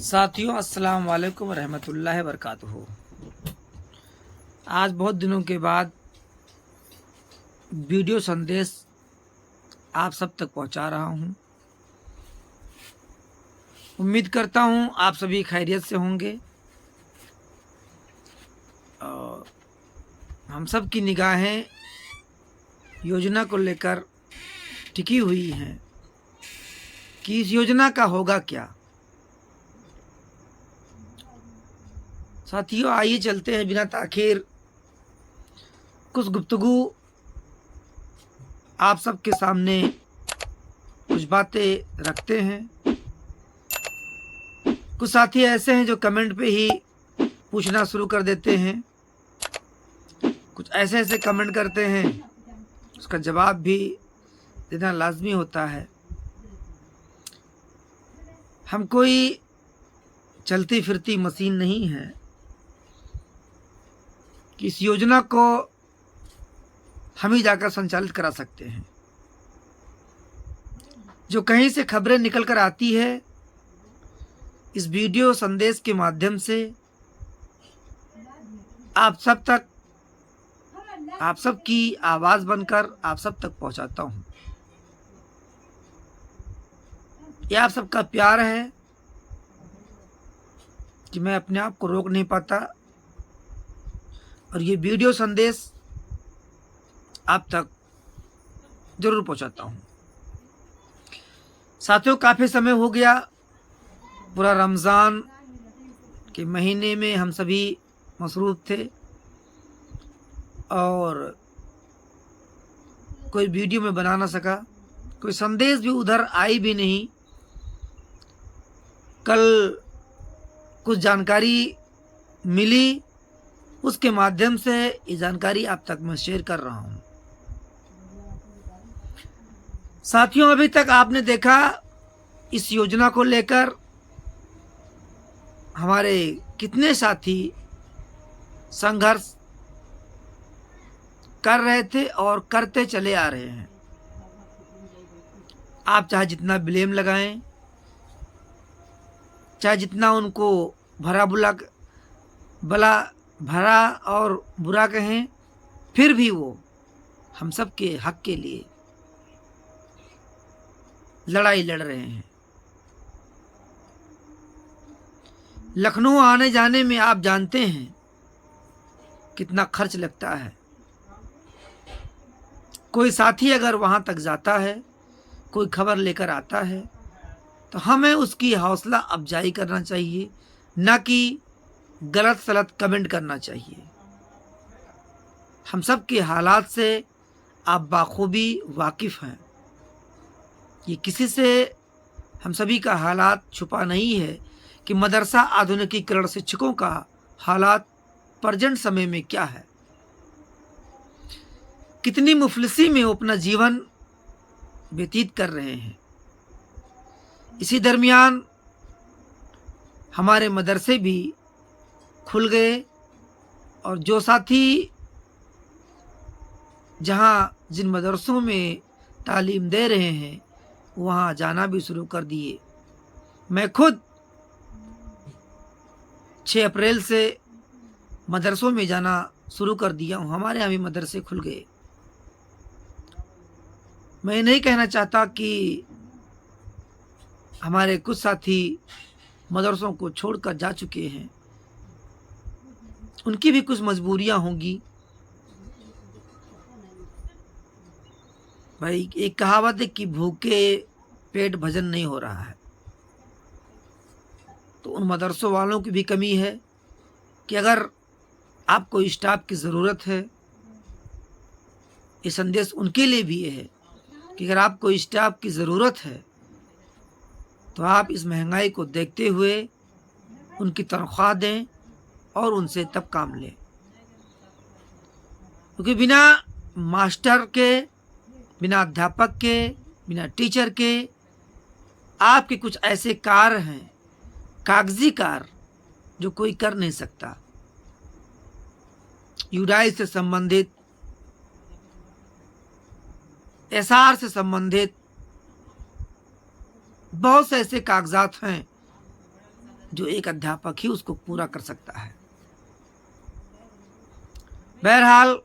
साथियों, अस्सलाम वालेकुम रहमतुल्लाहि वबरकातुहू। आज बहुत दिनों के बाद वीडियो संदेश आप सब तक पहुंचा रहा हूं। उम्मीद करता हूं आप सभी खैरियत से होंगे और हम सब की निगाहें योजना को लेकर टिकी हुई हैं कि इस योजना का होगा क्या। साथियों, आइए चलते हैं बिना ताखीर कुछ गुफ्तगू आप सबके सामने कुछ बातें रखते हैं। कुछ साथी ऐसे हैं जो कमेंट पे ही पूछना शुरू कर देते हैं, कुछ ऐसे ऐसे कमेंट करते हैं उसका जवाब भी देना लाजमी होता है। हम कोई चलती फिरती मशीन नहीं है कि इस योजना को हम ही जाकर संचालित करा सकते हैं। जो कहीं से खबरें निकल कर आती है, इस वीडियो संदेश के माध्यम से आप सब तक, आप सब की आवाज़ बनकर आप सब तक पहुंचाता हूं। यह आप सबका प्यार है कि मैं अपने आप को रोक नहीं पाता और ये वीडियो संदेश आप तक जरूर पहुंचाता हूं। साथियों, काफ़ी समय हो गया, पूरा रमज़ान के महीने में हम सभी मसरूफ़ थे और कोई वीडियो में बना ना सका, कोई संदेश भी उधर आई भी नहीं। कल कुछ जानकारी मिली, उसके माध्यम से ये जानकारी आप तक मैं शेयर कर रहा हूं। साथियों, अभी तक आपने देखा इस योजना को लेकर हमारे कितने साथी संघर्ष कर रहे थे और करते चले आ रहे हैं। आप चाहे जितना ब्लेम लगाएं, चाहे जितना उनको भरा और बुरा कहें, फिर भी वो हम सब के हक के लिए लड़ाई लड़ रहे हैं। लखनऊ आने जाने में आप जानते हैं कितना खर्च लगता है। कोई साथी अगर वहां तक जाता है, कोई खबर लेकर आता है, तो हमें उसकी हौसला अफजाई करना चाहिए, न कि गलत सलत कमेंट करना चाहिए। हम सब के हालात से आप बाखूबी वाकिफ़ हैं। ये किसी से हम सभी का हालात छुपा नहीं है कि मदरसा आधुनिकीकरण शिक्षकों का हालात प्रेजेंट समय में क्या है, कितनी मुफलिसी में वो अपना जीवन व्यतीत कर रहे हैं। इसी दरमियान हमारे मदरसे भी खुल गए और जो साथी जहां जिन मदरसों में तालीम दे रहे हैं वहां जाना भी शुरू कर दिए। मैं खुद 6 अप्रैल से मदरसों में जाना शुरू कर दिया हूं। हमारे यहाँ भी मदरसे खुल गए। मैं नहीं कहना चाहता कि हमारे कुछ साथी मदरसों को छोड़कर जा चुके हैं, उनकी भी कुछ मजबूरियां होंगी। भाई, एक कहावत है कि भूखे पेट भजन नहीं हो रहा है, तो उन मदरसों वालों की भी कमी है कि अगर आपको स्टाफ की ज़रूरत है, ये संदेश उनके लिए भी है कि अगर आपको स्टाफ की ज़रूरत है तो आप इस महंगाई को देखते हुए उनकी तनख्वाह दें और उनसे तब काम लें, क्योंकि बिना मास्टर के, बिना अध्यापक के, बिना टीचर के आपके कुछ ऐसे कार्य हैं, कागजी कार्य, जो कोई कर नहीं सकता। यूडाई से संबंधित, एसआर से संबंधित बहुत से ऐसे कागजात हैं जो एक अध्यापक ही उसको पूरा कर सकता है। बहरहाल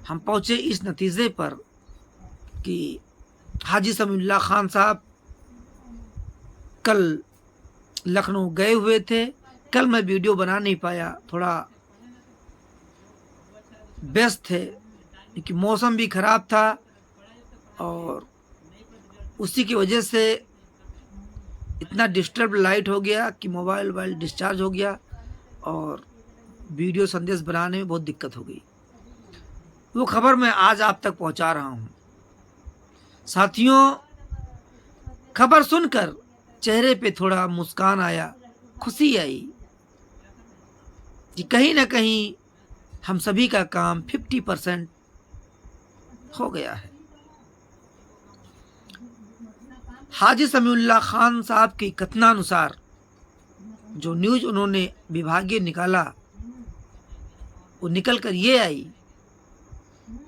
हम पहुंचे इस नतीजे पर कि हाजी समीउल्लाह खान साहब कल लखनऊ गए हुए थे। कल मैं वीडियो बना नहीं पाया, थोड़ा व्यस्त थे क्योंकि मौसम भी ख़राब था और उसी की वजह से इतना डिस्टर्ब लाइट हो गया कि मोबाइल डिस्चार्ज हो गया और वीडियो संदेश बनाने में बहुत दिक्कत हो गई। वो खबर मैं आज आप तक पहुंचा रहा हूं। साथियों, खबर सुनकर चेहरे पे थोड़ा मुस्कान आया, खुशी आई कि कहीं ना कहीं हम सभी का काम 50% हो गया है। हाजी समीउल्लाह खान साहब के कथनानुसार जो न्यूज़ उन्होंने विभागीय निकाला, वो निकल कर ये आई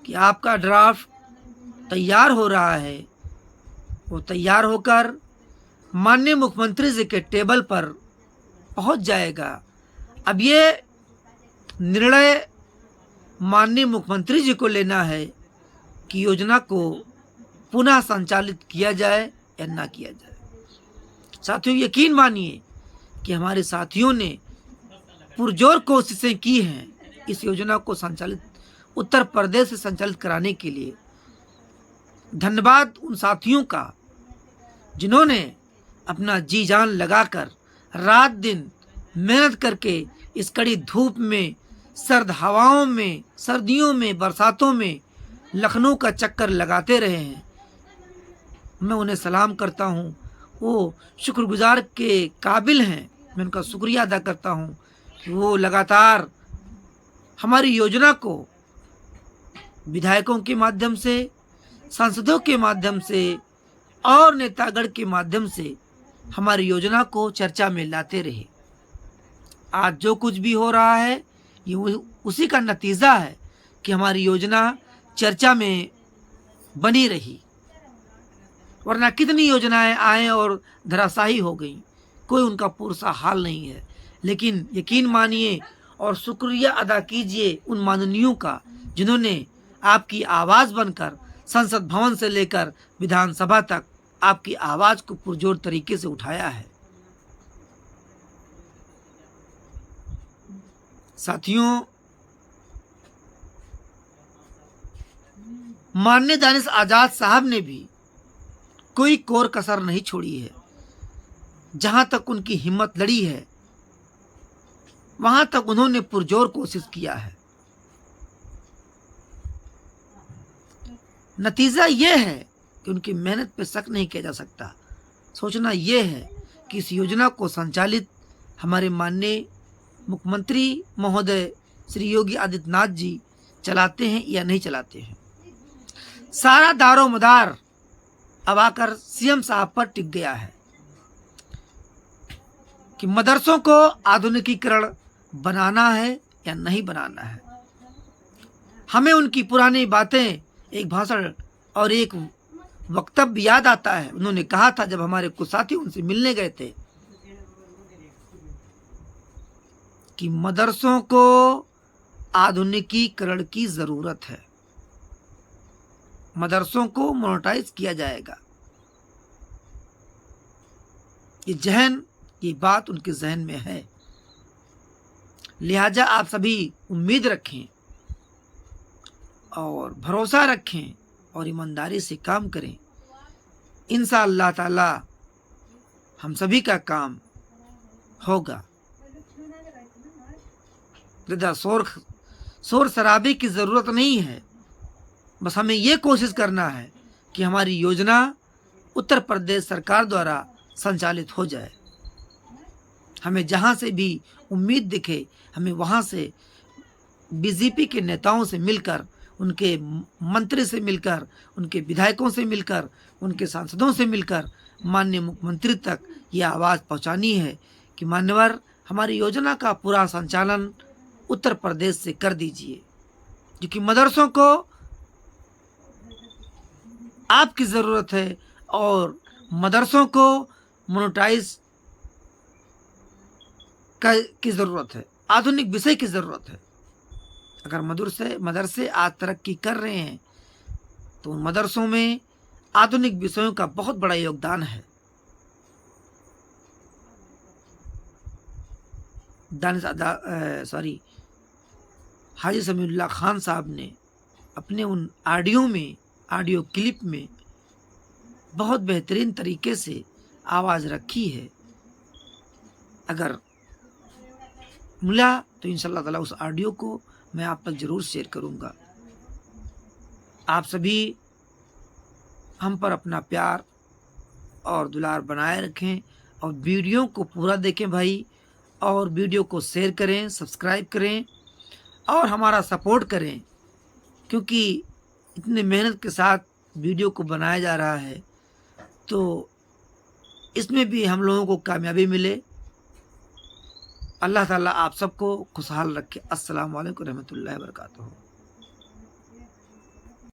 कि आपका ड्राफ्ट तैयार हो रहा है। वो तैयार होकर माननीय मुख्यमंत्री जी के टेबल पर पहुंच जाएगा। अब ये निर्णय माननीय मुख्यमंत्री जी को लेना है कि योजना को पुनः संचालित किया जाए या ना किया जाए। साथियों, यकीन मानिए कि हमारे साथियों ने पुरजोर कोशिशें की हैं इस योजना को संचालित उत्तर प्रदेश से संचालित कराने के लिए। धन्यवाद उन साथियों का जिन्होंने अपना जी जान लगाकर रात दिन मेहनत करके इस कड़ी धूप में, सर्द हवाओं में, सर्दियों में, बरसातों में लखनऊ का चक्कर लगाते रहे हैं। मैं उन्हें सलाम करता हूँ। वो शुक्रगुजार के काबिल हैं। मैं उनका शुक्रिया अदा करता हूँ कि वो लगातार हमारी योजना को विधायकों के माध्यम से, सांसदों के माध्यम से और नेतागण के माध्यम से हमारी योजना को चर्चा में लाते रहे। आज जो कुछ भी हो रहा है ये उसी का नतीजा है कि हमारी योजना चर्चा में बनी रही, वरना कितनी योजनाएं आए और धराशायी हो गई, कोई उनका पुरसा हाल नहीं है। लेकिन यकीन मानिए और शुक्रिया अदा कीजिए उन माननीयों का जिन्होंने आपकी आवाज़ बनकर संसद भवन से लेकर विधानसभा तक आपकी आवाज़ को पुरजोर तरीके से उठाया है। साथियों, माननीय दानिश आजाद साहब ने भी कोई कोर कसर नहीं छोड़ी है। जहां तक उनकी हिम्मत लड़ी है वहां तक उन्होंने पुरजोर कोशिश किया है। नतीजा यह है कि उनकी मेहनत पे शक नहीं किया जा सकता। सोचना यह है कि इस योजना को संचालित हमारे माननीय मुख्यमंत्री महोदय श्री योगी आदित्यनाथ जी चलाते हैं या नहीं चलाते हैं। सारा दारोमदार अब आकर सीएम साहब पर टिक गया है कि मदरसों को आधुनिकीकरण बनाना है या नहीं बनाना है। हमें उनकी पुरानी बातें, एक भाषण और एक वक्तव्य याद आता है। उन्होंने कहा था जब हमारे कुछ साथी उनसे मिलने गए थे कि मदरसों को आधुनिकीकरण की जरूरत है, मदरसों को मोनेटाइज किया जाएगा। ये बात उनके जहन में है। लिहाजा आप सभी उम्मीद रखें और भरोसा रखें और ईमानदारी से काम करें। इंशाअल्लाह ताला हम सभी का काम होगा। शोर शराबे की ज़रूरत नहीं है। बस हमें ये कोशिश करना है कि हमारी योजना उत्तर प्रदेश सरकार द्वारा संचालित हो जाए। हमें जहाँ से भी उम्मीद दिखे, हमें वहाँ से बीजेपी के नेताओं से मिलकर, उनके मंत्री से मिलकर, उनके विधायकों से मिलकर, उनके सांसदों से मिलकर माननीय मुख्यमंत्री तक ये आवाज़ पहुँचानी है कि मान्यवर हमारी योजना का पूरा संचालन उत्तर प्रदेश से कर दीजिए, क्योंकि मदरसों को आपकी ज़रूरत है और मदरसों को मोनेटाइज की ज़रूरत है, आधुनिक विषय की ज़रूरत है। अगर मदरसे आज तरक्की कर रहे हैं तो उन मदरसों में आधुनिक विषयों का बहुत बड़ा योगदान है। हाजी समीउल्लाह खान साहब ने अपने उन ऑडियो क्लिप में बहुत बेहतरीन तरीके से आवाज़ रखी है। अगर मिला तो इंशाअल्लाह ताला उस ऑडियो को मैं आप तक ज़रूर शेयर करूँगा। आप सभी हम पर अपना प्यार और दुलार बनाए रखें और वीडियो को पूरा देखें भाई, और वीडियो को शेयर करें, सब्सक्राइब करें और हमारा सपोर्ट करें, क्योंकि इतनी मेहनत के साथ वीडियो को बनाया जा रहा है तो इसमें भी हम लोगों को कामयाबी मिले। अल्लाह ताला आप सबको खुशहाल रखे। अस्सलामु अलैकुम रहमतुल्लाहि व बरकातुहू।